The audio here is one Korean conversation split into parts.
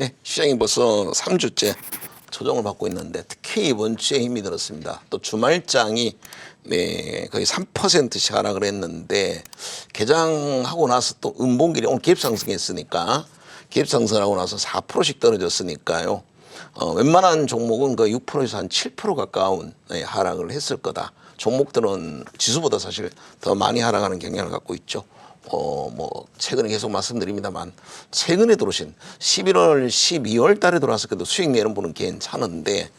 네, 시장이 벌써 3주째 조정을 받고 있는데 특히 이번 주에 힘이 들었습니다. 또 주말장이 거의 3%씩 하락을 했는데 개장하고 나서 또 음봉길이 오늘 갭상승했으니까 갭상승하고 나서 4%씩 떨어졌으니까요. 웬만한 종목은 그 6%에서 한 7% 가까운 하락을 했을 거다. 종목들은 지수보다 사실 더 많이 하락하는 경향을 갖고 있죠. 최근에 계속 말씀드립니다만, 최근에 들어오신 11월, 12월 달에 들어왔을 때도 수익 내는 분은 괜찮은데,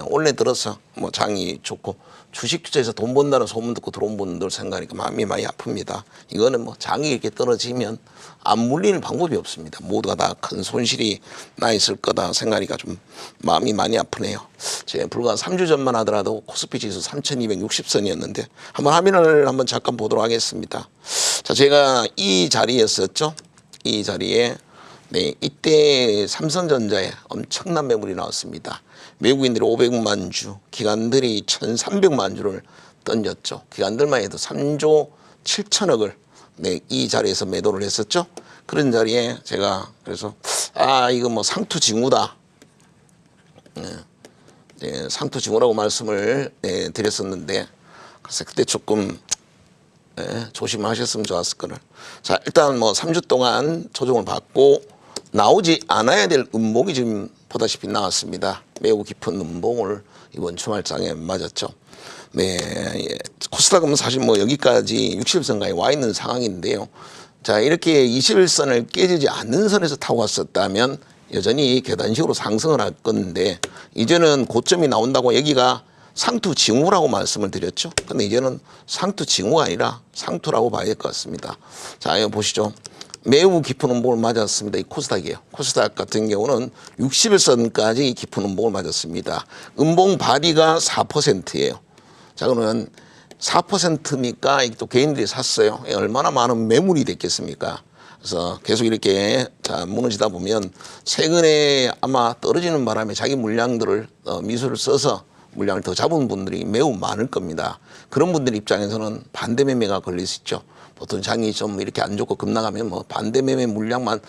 올해 들어서 장이 좋고, 주식 투자에서 돈 번다는 소문 듣고 들어온 분들 생각하니까 마음이 많이 아픕니다. 이거는 장이 이렇게 떨어지면 안 물리는 방법이 없습니다. 모두가 다 큰 손실이 나 있을 거다 생각하니까 좀 마음이 많이 아프네요. 제가 불과 3주 전만 하더라도 코스피 지수 3260선이었는데 한번 화면을 한번 잠깐 보도록 하겠습니다. 자, 제가 이 자리였었죠. 이 자리에 이때 삼성전자에 엄청난 매물이 나왔습니다. 외국인들이 500만 주, 기관들이 1300만 주를 던졌죠. 기관들만 해도 3조 7천억을 이 자리에서 매도를 했었죠. 그런 자리에 제가 그래서 이거 상투징후다. 상투징후라고 말씀을 드렸었는데 그래서 그때 조금 조심하셨으면 좋았을 거를. 자, 일단 3주 동안 조정을 받고 나오지 않아야 될 음봉이 지금 보다시피 나왔습니다. 매우 깊은 음봉을 이번 주말장에 맞았죠. 코스닥은 사실 여기까지 60선까지 와 있는 상황인데요. 자, 이렇게 21선을 깨지지 않는 선에서 타고 갔었다면 여전히 계단식으로 상승을 할 건데, 이제는 고점이 나온다고 여기가 상투징후라고 말씀을 드렸죠. 근데 이제는 상투징후가 아니라 상투라고 봐야 될 것 같습니다. 자, 이거 보시죠. 매우 깊은 음봉을 맞았습니다. 이 코스닥이에요. 코스닥 같은 경우는 61선까지 깊은 음봉을 맞았습니다. 음봉 발이가 4%예요. 자, 그러면 4%니까 또 개인들이 샀어요. 얼마나 많은 매물이 됐겠습니까? 그래서 계속 이렇게 무너지다 보면 최근에 아마 떨어지는 바람에 자기 물량들을 미수를 써서 물량을 더 잡은 분들이 매우 많을 겁니다. 그런 분들 입장에서는 반대 매매가 걸릴 수 있죠. 보통 장이 좀 이렇게 안 좋고 급락하면 반대 매매 물량만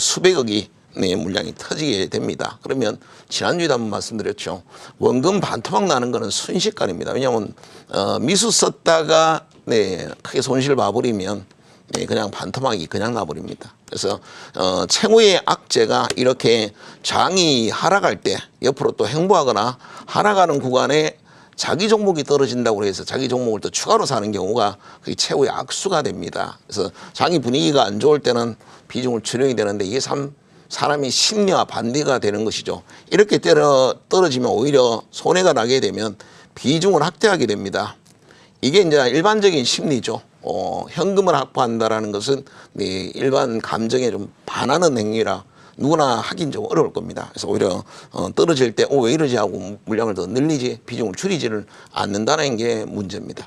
수백억이 물량이 터지게 됩니다. 그러면 지난주에도 한번 말씀드렸죠. 원금 반토막 나는 거는 순식간입니다. 왜냐하면 미수 썼다가 크게 손실 봐버리면 그냥 반토막이 그냥 나버립니다. 그래서 최고의 악재가 이렇게 장이 하락할 때 옆으로 또 횡보하거나 하락하는 구간에 자기 종목이 떨어진다고 해서 자기 종목을 또 추가로 사는 경우가 그게 최고의 악수가 됩니다. 그래서 장이 분위기가 안 좋을 때는 비중을 줄여야 되는데 이게 사람이 심리와 반대가 되는 것이죠. 이렇게 떨어지면 오히려 손해가 나게 되면 비중을 확대하게 됩니다. 이게 이제 일반적인 심리죠. 현금을 확보한다라는 것은 일반 감정에 좀 반하는 행위라 누구나 하긴 좀 어려울 겁니다. 그래서 오히려 떨어질 때 왜 이러지 하고 물량을 더 늘리지 비중을 줄이지를 않는다는 게 문제입니다.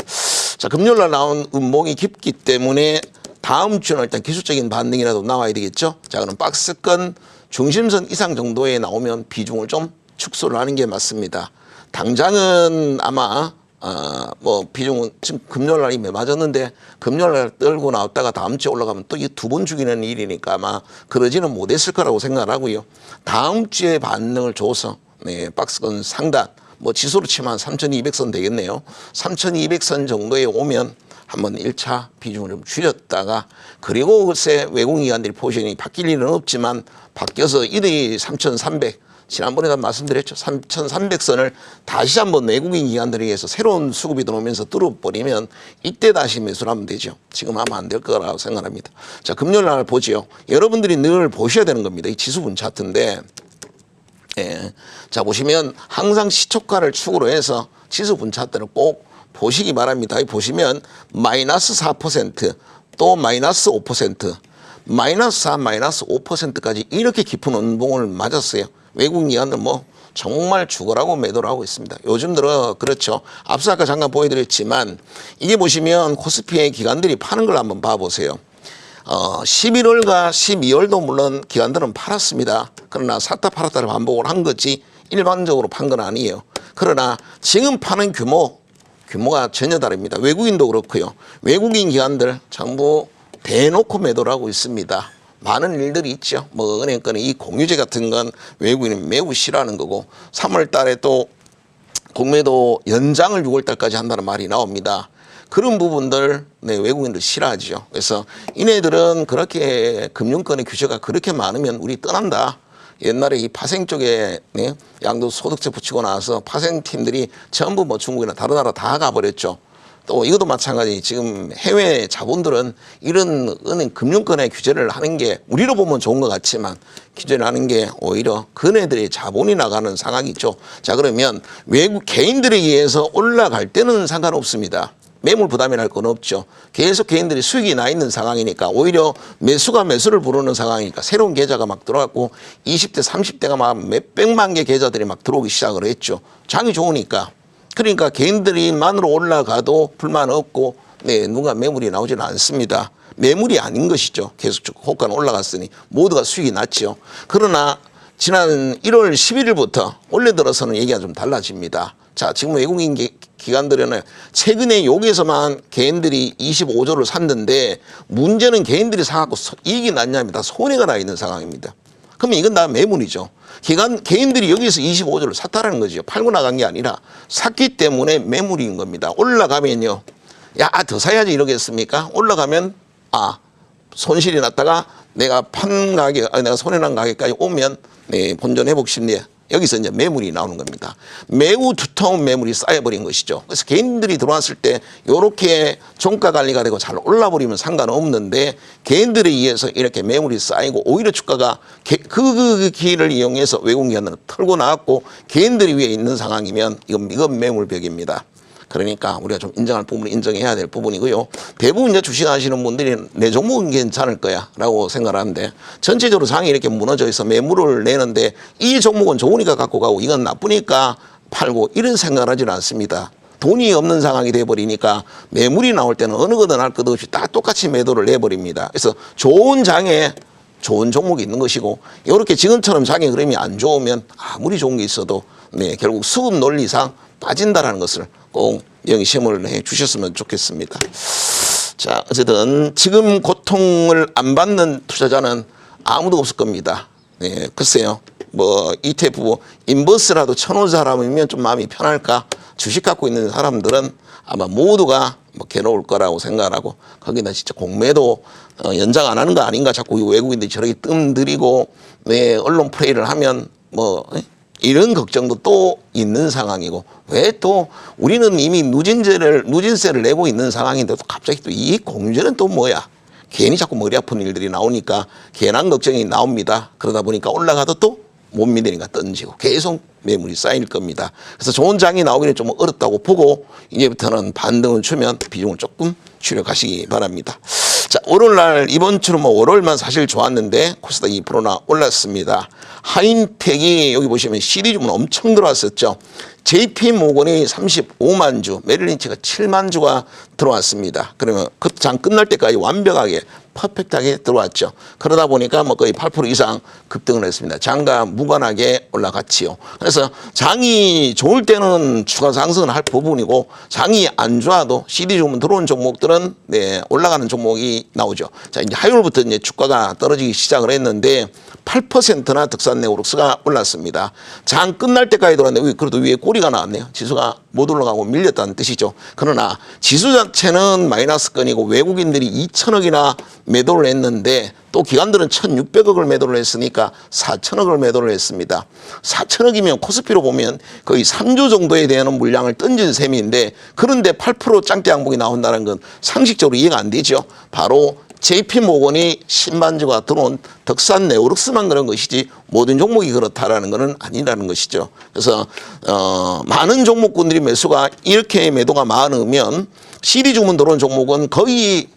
자, 금요일날 나온 음봉이 깊기 때문에 다음 주는 일단 기술적인 반등이라도 나와야 되겠죠. 자, 그럼 박스권 중심선 이상 정도에 나오면 비중을 좀 축소를 하는 게 맞습니다. 당장은 아마 비중은 지금 금요일날이 맞았는데 금요일날 떨고 나왔다가 다음 주에 올라가면 또 이 두 번 죽이는 일이니까 아마 그러지는 못했을 거라고 생각을 하고요. 다음 주에 반등을 줘서 박스권 상단 지수로 치면 3200선 되겠네요. 3200선 정도에 오면 한번 1차 비중을 좀 줄였다가 그리고 글쎄 외국인기관들이 포지션이 바뀔 일은 없지만 바뀌어서 1위 3300 지난번에도 말씀드렸죠. 3300선을 다시 한번 외국인 기관들에 의해서 새로운 수급이 들어오면서 뚫어버리면 이때 다시 매수를 하면 되죠. 지금 하면 안 될 거라고 생각합니다. 자, 금요일 날 보지요. 여러분들이 늘 보셔야 되는 겁니다. 이 지수분 차트인데 자, 보시면 항상 시초가를 축으로 해서 지수분 차트를 꼭 보시기 바랍니다. 여기 보시면 마이너스 4% 또 마이너스 5% 마이너스 4, 마이너스 5%까지 이렇게 깊은 음봉을 맞았어요. 외국 기관은 정말 죽어라고 매도를 하고 있습니다. 요즘 들어 그렇죠. 앞서 아까 잠깐 보여드렸지만 이게 보시면 코스피의 기관들이 파는 걸 한번 봐보세요. 11월과 12월도 물론 기관들은 팔았습니다. 그러나 샀다 팔았다를 반복을 한 거지 일반적으로 판 건 아니에요. 그러나 지금 파는 규모가 전혀 다릅니다. 외국인도 그렇고요. 외국인 기관들 전부 대놓고 매도를 하고 있습니다. 많은 일들이 있죠. 뭐 은행권의 이 공유제 같은 건 외국인은 매우 싫어하는 거고 3월 달에 또 공매도 연장을 6월 달까지 한다는 말이 나옵니다. 그런 부분들 외국인들 싫어하죠. 그래서 이네들은 그렇게 금융권의 규제가 그렇게 많으면 우리 떠난다. 옛날에 이 파생 쪽에 양도소득세 붙이고 나서 파생팀들이 전부 뭐 중국이나 다른 나라 다 가버렸죠. 또 이것도 마찬가지. 지금 해외 자본들은 이런 은행 금융권의 규제를 하는 게 우리로 보면 좋은 것 같지만 규제를 하는 게 오히려 그네들의 자본이 나가는 상황이죠. 자, 그러면 외국 개인들에 의해서 올라갈 때는 상관없습니다. 매물 부담이랄 건 없죠. 계속 개인들이 수익이 나 있는 상황이니까 오히려 매수가 매수를 부르는 상황이니까 새로운 계좌가 막 들어왔고 20대 30대가 막 몇백만 개 계좌들이 막 들어오기 시작을 했죠. 장이 좋으니까. 그러니까 개인들이만으로 올라가도 불만 없고 누가 매물이 나오지는 않습니다. 매물이 아닌 것이죠. 계속 호가는 올라갔으니 모두가 수익이 났죠. 그러나 지난 1월 11일부터 원래 들어서는 얘기가 좀 달라집니다. 자, 지금 외국인 기관들은 최근에 여기에서만 개인들이 25조를 샀는데 문제는 개인들이 사갖고 이익이 났냐면 다 손해가 나 있는 상황입니다. 그러면 이건 다 매물이죠. 개인들이 여기서 25조를 샀다라는 거죠. 팔고 나간 게 아니라 샀기 때문에 매물인 겁니다. 올라가면요. 야, 더 사야지 이러겠습니까? 올라가면 손실이 났다가 내가 판 가격, 내가 손해난 가격까지 오면 본전 회복 심리에 여기서 이제 매물이 나오는 겁니다. 매우 두터운 매물이 쌓여버린 것이죠. 그래서 개인들이 들어왔을 때 이렇게 종가 관리가 되고 잘 올라버리면 상관없는데 개인들에 의해서 이렇게 매물이 쌓이고 오히려 주가가 그 기회를 이용해서 외국인들은 털고 나왔고 개인들이 위에 있는 상황이면 이건 매물벽입니다. 그러니까 우리가 좀 인정할 부분은 인정해야 될 부분이고요. 대부분 이제 주식하시는 분들이 내 종목은 괜찮을 거야 라고 생각하는데 전체적으로 상이 이렇게 무너져 있어 매물을 내는데 이 종목은 좋으니까 갖고 가고 이건 나쁘니까 팔고 이런 생각을 하지는 않습니다. 돈이 없는 상황이 돼버리니까 매물이 나올 때는 어느 거든 할 것 없이 다 똑같이 매도를 내버립니다. 그래서 좋은 장에 좋은 종목이 있는 것이고 이렇게 지금처럼 장의 흐름이 안 좋으면 아무리 좋은 게 있어도 결국 수급 논리상 빠진다라는 것을 꼭 명심을 해 주셨으면 좋겠습니다. 자, 어쨌든 지금 고통을 안 받는 투자자는 아무도 없을 겁니다. 글쎄요. 뭐 ETF 인버스라도 쳐놓은 사람이면 좀 마음이 편할까? 주식 갖고 있는 사람들은 아마 모두가 뭐 괴로울 거라고 생각하고 거기다 진짜 공매도 연장 안 하는 거 아닌가 자꾸 외국인들이 저렇게 뜸들이고 언론 플레이를 하면 뭐 이런 걱정도 또 있는 상황이고 왜 또 우리는 이미 누진세를 내고 있는 상황인데도 갑자기 또 이 공유제는 또 뭐야? 괜히 자꾸 머리 아픈 일들이 나오니까 괜한 걱정이 나옵니다. 그러다 보니까 올라가도 또 못 믿으니까 던지고 계속 매물이 쌓일 겁니다. 그래서 좋은 장이 나오기는 좀 어렵다고 보고 이제부터는 반등을 주면 비중을 조금 줄여가시기 바랍니다. 자, 월요일날 이번 주는 뭐 월요일만 사실 좋았는데 코스닥 2%나 올랐습니다. 하인텍이 여기 보시면 CD 주문 엄청 들어왔었죠. JP모건이 35만 주, 메릴린치가 7만 주가 들어왔습니다. 그러면 그 장 끝날 때까지 완벽하게 퍼펙트하게 들어왔죠. 그러다 보니까 뭐 거의 8% 이상 급등을 했습니다. 장과 무관하게 올라갔지요. 그래서 장이 좋을 때는 추가 상승을 할 부분이고 장이 안 좋아도 CD 주문 들어온 종목들은 올라가는 종목이 나오죠. 자, 이제 화요일부터 이제 주가가 떨어지기 시작을 했는데 8%나 득산 네오룩스가 올랐습니다. 장 끝날 때까지 들어왔는데 그래도 위에 꼬리가 나왔네요. 지수가 못 올라가고 밀렸다는 뜻이죠. 그러나 지수 자체는 마이너스권이고 외국인들이 2천억이나 매도를 했는데 또 기관들은 1,600억을 매도를 했으니까 4천억을 매도를 했습니다. 4천억이면 코스피로 보면 거의 3조 정도에 대한 물량을 던진 셈인데 그런데 8% 짱대 항목이 나온다는 건 상식적으로 이해가 안 되죠. 바로 JP모건이 10만 주가 들어온 덕산 네오룩스만 그런 것이지 모든 종목이 그렇다라는 것은 아니라는 것이죠. 그래서 많은 종목군들이 매수가 이렇게 매도가 많으면 CD 주문 들어온 종목은 거의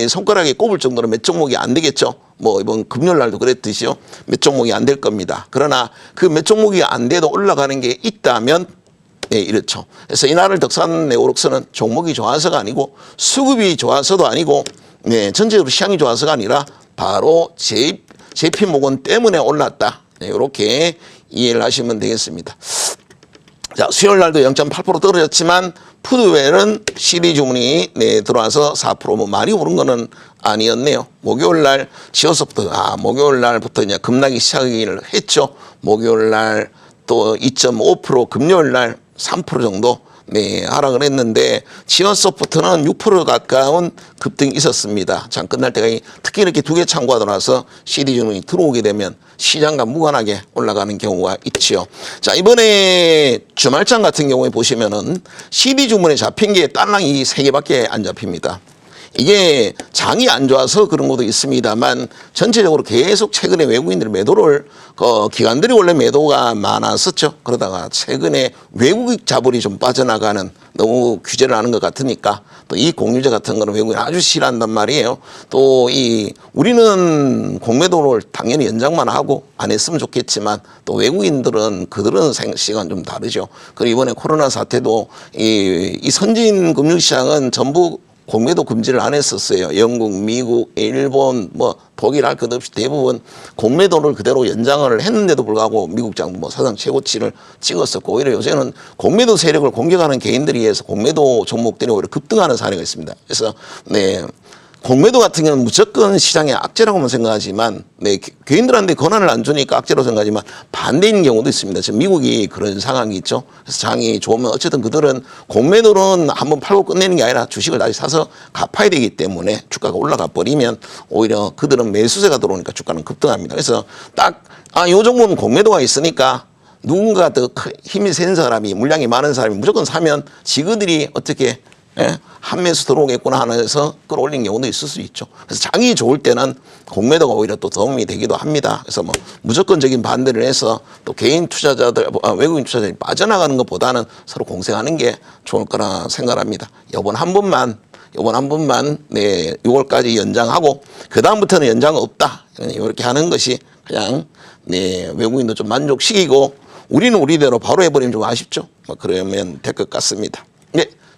손가락에 꼽을 정도로 몇 종목이 안 되겠죠. 뭐 이번 금요일 날도 그랬듯이요. 몇 종목이 안 될 겁니다. 그러나 그 몇 종목이 안 돼도 올라가는 게 있다면 이렇죠. 그래서 이날을 덕산 네오룩스는 종목이 좋아서가 아니고 수급이 좋아서도 아니고 전체적으로 시장이 좋아서가 아니라 바로 JP모건 때문에 올랐다. 이렇게 이해를 하시면 되겠습니다. 자, 수요일 날도 0.8% 떨어졌지만 푸드웰은 CD 주문이 들어와서 4%뭐 많이 오른 거는 아니었네요. 목요일 날 지어서부터 목요일 날부터 이제 급락이 시작을 했죠. 목요일 날 또 2.5%, 금요일 날 3% 정도 하락을 했는데 지어소프트는 6% 가까운 급등이 있었습니다. 장 끝날 때가 특히 이렇게 두 개 창구가 나서 CD 주문이 들어오게 되면 시장과 무관하게 올라가는 경우가 있지요. 자, 이번에 주말장 같은 경우에 보시면은 CD 주문에 잡힌 게 딸랑이 3개밖에 안 잡힙니다. 이게 장이 안 좋아서 그런 것도 있습니다만 전체적으로 계속 최근에 외국인들이 매도를 기관들이 원래 매도가 많았었죠. 그러다가 최근에 외국 자본이 좀 빠져나가는 너무 규제를 하는 것 같으니까 또 이 공유제 같은 거는 외국인이 아주 싫어한단 말이에요. 또 우리는 공매도를 당연히 연장만 하고 안 했으면 좋겠지만 또 외국인들은 그들은 시간 좀 다르죠. 그리고 이번에 코로나 사태도 이 선진 금융시장은 전부 공매도 금지를 안 했었어요. 영국, 미국, 일본, 독일 할 것 없이 대부분 공매도를 그대로 연장을 했는데도 불구하고 미국 정부 사상 최고치를 찍었었고 오히려 요새는 공매도 세력을 공격하는 개인들에 의해서 공매도 종목들이 오히려 급등하는 사례가 있습니다. 그래서 공매도 같은 경우는 무조건 시장의 악재라고만 생각하지만 개인들한테 권한을 안 주니까 악재라고 생각하지만 반대인 경우도 있습니다. 지금 미국이 그런 상황이 있죠. 그래서 장이 좋으면 어쨌든 그들은 공매도는 한번 팔고 끝내는 게 아니라 주식을 다시 사서 갚아야 되기 때문에 주가가 올라가 버리면 오히려 그들은 매수세가 들어오니까 주가는 급등합니다. 그래서 딱 요 정도는 공매도가 있으니까 누군가 더 힘이 센 사람이 물량이 많은 사람이 무조건 사면 지그들이 어떻게 한 매수 들어오겠구나 하면서 끌어올린 경우도 있을 수 있죠. 그래서 장이 좋을 때는 공매도가 오히려 또 도움이 되기도 합니다. 그래서 무조건적인 반대를 해서 또 개인 투자자들, 외국인 투자자들이 빠져나가는 것보다는 서로 공생하는 게 좋을 거라 생각합니다. 요번 한 번만 6월까지 연장하고 그 다음부터는 연장 없다. 이렇게 하는 것이 그냥 외국인도 좀 만족시키고 우리는 우리대로 바로 해버리면 좀 아쉽죠. 그러면 될 것 같습니다.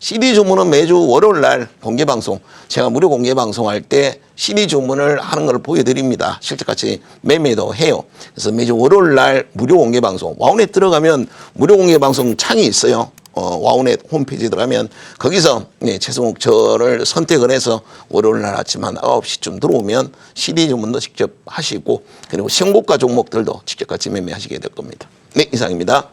CD 주문은 매주 월요일 날 공개 방송, 제가 무료 공개 방송할 때 CD 주문을 하는 걸 보여드립니다. 실제같이 매매도 해요. 그래서 매주 월요일 날 무료 공개 방송, 와우넷 들어가면 무료 공개 방송 창이 있어요. 와우넷 홈페이지 들어가면 거기서 최승욱 저를 선택을 해서 월요일 날 아침 한 9시쯤 들어오면 CD 주문도 직접 하시고 그리고 신고가 종목들도 직접 같이 매매하시게 될 겁니다. 네, 이상입니다.